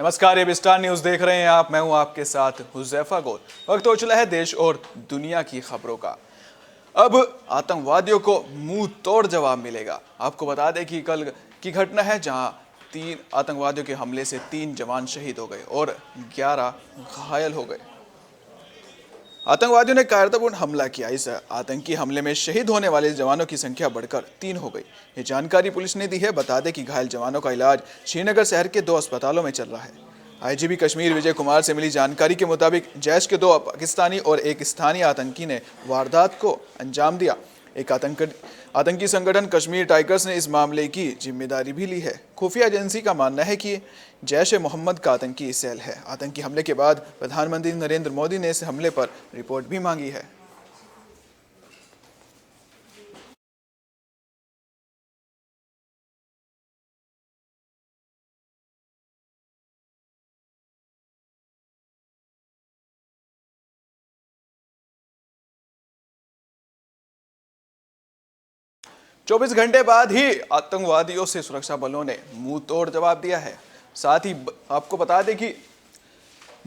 नमस्कार, ये star news देख रहे हैं आप। मैं हूं आपके साथ हुज़ैफा गोल। वक्त हो चला है देश और दुनिया की खबरों का। अब आतंकवादियों को मुंह तोड़ जवाब मिलेगा। आपको बता दें कि कल की घटना है जहां 3 आतंकवादियों के हमले से 3 जवान शहीद हो गए और 11 घायल हो गए। आतंकवादियों ने कायरतापूर्ण हमला किया। इस आतंकी हमले में शहीद होने वाले जवानों की संख्या बढ़कर 3 हो गई। ये जानकारी पुलिस ने दी है। बता दें कि घायल जवानों का इलाज श्रीनगर शहर के 2 अस्पतालों में चल रहा है। आईजीपी कश्मीर विजय कुमार से मिली जानकारी के मुताबिक जैश के 2 पाकिस्तानी और एक स्थानीय आतंकी ने वारदात को अंजाम दिया। एक आतंकी संगठन कश्मीर टाइगर्स ने इस मामले की जिम्मेदारी भी ली है। खुफिया एजेंसी का मानना है कि जैश ए मोहम्मद का आतंकी सेल है। आतंकी हमले के बाद प्रधानमंत्री नरेंद्र मोदी ने इस हमले पर रिपोर्ट भी मांगी है। चौबीस घंटे बाद ही आतंकवादियों से सुरक्षा बलों ने मुंह तोड़ जवाब दिया है। साथ ही आपको बता दें कि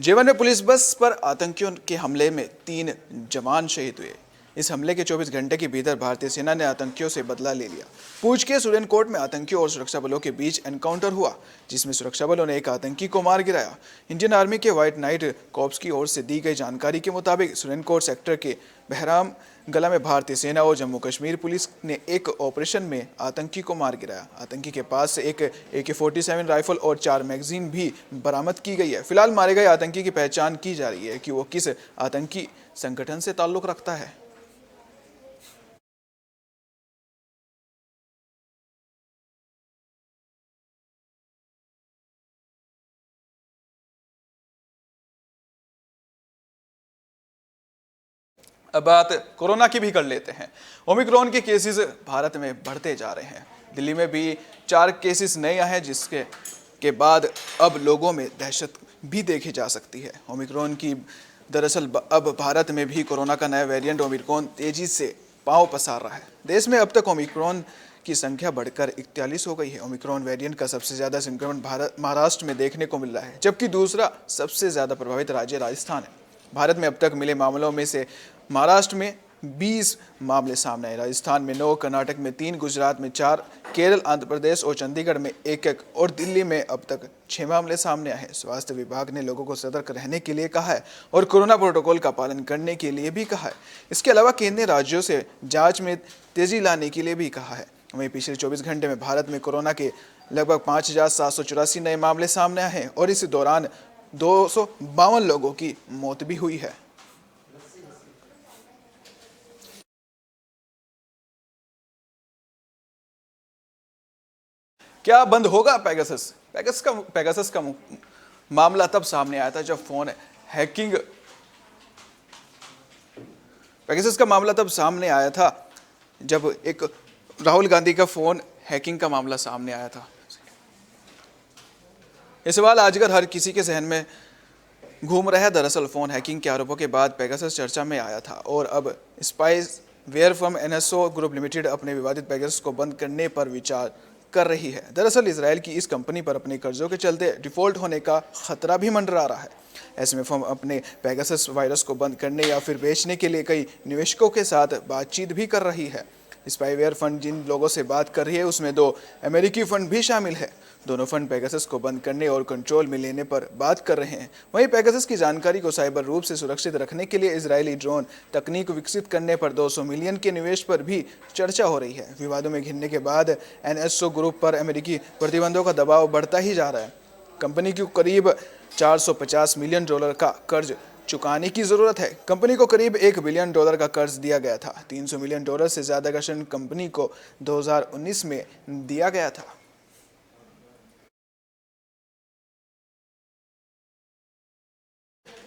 जेवन में पुलिस बस पर आतंकियों के हमले में 3 जवान शहीद हुए। इस हमले के 24 घंटे के भीतर भारतीय सेना ने आतंकियों से बदला ले लिया। पूंछ के सुरेनकोट में आतंकियों और सुरक्षा बलों के बीच एनकाउंटर हुआ, जिसमें सुरक्षा बलों ने एक आतंकी को मार गिराया। इंडियन आर्मी के व्हाइट नाइट कॉर्प्स की ओर से दी गई जानकारी के मुताबिक सुरेनकोट सेक्टर के बहराम गला में भारतीय सेना और जम्मू कश्मीर पुलिस ने एक ऑपरेशन में आतंकी को मार गिराया। आतंकी के पास से एक AK-47 राइफल और 4 मैगजीन भी बरामद की गई है। फिलहाल मारे गए आतंकी की पहचान की जा रही है कि वो किस आतंकी संगठन से ताल्लुक रखता है। अब बात कोरोना की भी कर लेते हैं। ओमिक्रॉन के केसेस भारत में बढ़ते जा रहे हैं। दिल्ली में भी 4 केसेस नए आए हैं, जिसके के बाद अब लोगों में दहशत भी देखी जा सकती है। ओमिक्रॉन की दरअसल अब भारत में भी कोरोना का नया वेरिएंट ओमिक्रॉन तेजी से पांव पसार रहा है। देश में अब तक ओमिक्रॉन की संख्या बढ़कर 41 हो गई है। ओमिक्रॉन वेरिएंट का सबसे ज्यादा संक्रमण महाराष्ट्र में देखने को मिल रहा है, जबकि दूसरा सबसे ज्यादा प्रभावित राज्य राजस्थान है। भारत में अब तक मिले मामलों में से महाराष्ट्र में 20 मामले सामने आए, राजस्थान में 9, कर्नाटक में 3, गुजरात में 4, केरल, आंध्र प्रदेश और चंडीगढ़ में 1 और दिल्ली में अब तक 6 मामले सामने आए हैं। स्वास्थ्य विभाग ने लोगों को सतर्क रहने के लिए कहा है और कोरोना प्रोटोकॉल का पालन करने के लिए भी कहा है। इसके अलावा केंद्र ने राज्यों से जांच में तेजी लाने के लिए भी कहा है। वहीं पिछले 24 घंटे में भारत में कोरोना के लगभग 5,784 नए मामले सामने आए हैं और इस दौरान 252 लोगों की मौत भी हुई है। क्या बंद होगा पेगासस? पेगासस का मामला तब सामने आया था जब फोन हैकिंग पेगासस का मामला तब सामने आया था जब एक राहुल गांधी का फोन हैकिंग का मामला सामने आया था। ये सवाल आजकल हर किसी के जहन में घूम रहा है। दरअसल फोन हैकिंग के आरोपों के बाद पेगासस चर्चा में आया था और अब spyware firm NSO group limited अपने विवादित पेगासस को बंद करने पर विचार कर रही है। दरअसल इजराइल की इस कंपनी पर अपने कर्जों के चलते डिफॉल्ट होने का खतरा भी मंडरा रहा है। ऐसे में फर्म अपने पेगासस वायरस को बंद करने या फिर बेचने के लिए कई निवेशकों के साथ बातचीत भी कर रही है। स्पाईवेयर फंड जिन लोगों से बात कर रही है उसमें 2 अमेरिकी फंड भी शामिल है। दोनों फंड पेगासस को बंद करने और कंट्रोल में लेने पर बात कर रहे हैं। वहीं पेगासस की जानकारी को साइबर रूप से सुरक्षित रखने के लिए इजरायली ड्रोन तकनीक विकसित करने पर 200 मिलियन के निवेश पर भी चर्चा हो रही है। विवादों में घिरने के बाद NSO ग्रुप पर अमेरिकी प्रतिबंधों का दबाव बढ़ता ही जा रहा है। कंपनी को करीब $450 मिलियन का कर्ज चुकाने की जरूरत है। कंपनी को करीब $1 बिलियन का कर्ज दिया गया था। $300 मिलियन से ज्यादा का ऋण कंपनी को 2019 में दिया गया था।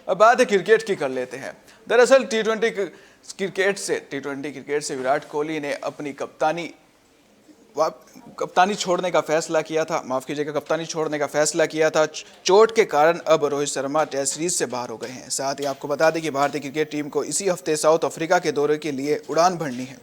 अब बात क्रिकेट की कर लेते हैं। दरअसल टी20 क्रिकेट से विराट कोहली ने अपनी कप्तानी छोड़ने का फैसला किया था। कप्तानी छोड़ने का फैसला किया था। चोट के कारण अब रोहित शर्मा टेस्ट सीरीज से बाहर हो गए हैं। साथ ही आपको बता दें कि भारतीय क्रिकेट टीम को इसी हफ्ते साउथ अफ्रीका के दौरे के लिए उड़ान भरनी है।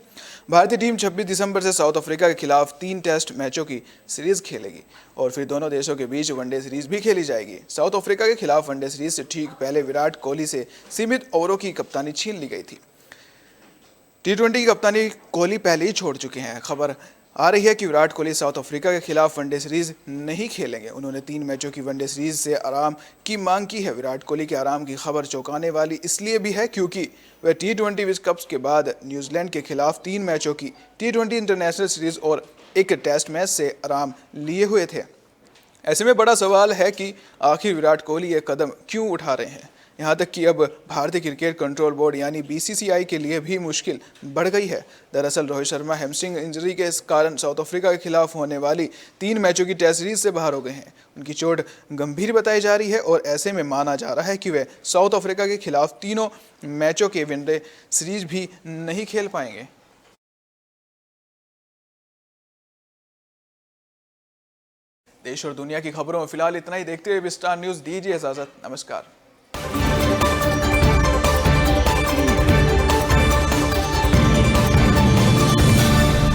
भारतीय टीम 26 दिसंबर से साउथ अफ्रीका के खिलाफ 3 टेस्ट मैचों की सीरीज खेलेगी और फिर दोनों देशों के बीच वनडे सीरीज भी खेली जाएगी। साउथ अफ्रीका के खिलाफ वनडे सीरीज से ठीक पहले विराट कोहली से सीमित ओवरों की कप्तानी छीन ली गई थी। T20 की कप्तानी कोहली पहले ही छोड़ चुके हैं। खबर आ रही है कि विराट कोहली साउथ अफ्रीका के खिलाफ वनडे सीरीज नहीं खेलेंगे। उन्होंने 3 मैचों की वनडे सीरीज से आराम की मांग की है। विराट कोहली के आराम की खबर चौंकाने वाली इसलिए भी है क्योंकि वह T20 विश्व कप के बाद न्यूजीलैंड के खिलाफ 3 मैचों की T20 इंटरनेशनल सीरीज और एक टेस्ट मैच से आराम लिए हुए थे। ऐसे में बड़ा सवाल है कि आखिर विराट कोहली ये कदम क्यों उठा रहे हैं। यहाँ तक कि अब भारतीय क्रिकेट कंट्रोल बोर्ड यानी BCCI के लिए भी मुश्किल बढ़ गई है। दरअसल रोहित शर्मा हैमस्ट्रिंग इंजरी के कारण साउथ अफ्रीका के खिलाफ होने वाली 3 मैचों की टेस्ट सीरीज से बाहर हो गए हैं। उनकी चोट गंभीर बताई जा रही है और ऐसे में माना जा रहा है कि वे साउथ अफ्रीका के खिलाफ तीनों मैचों के वनडे सीरीज भी नहीं खेल पाएंगे। देश और दुनिया की खबरों में फिलहाल इतना ही। देखते हुए स्टार न्यूज़, दीजिए इजाजत। नमस्कार।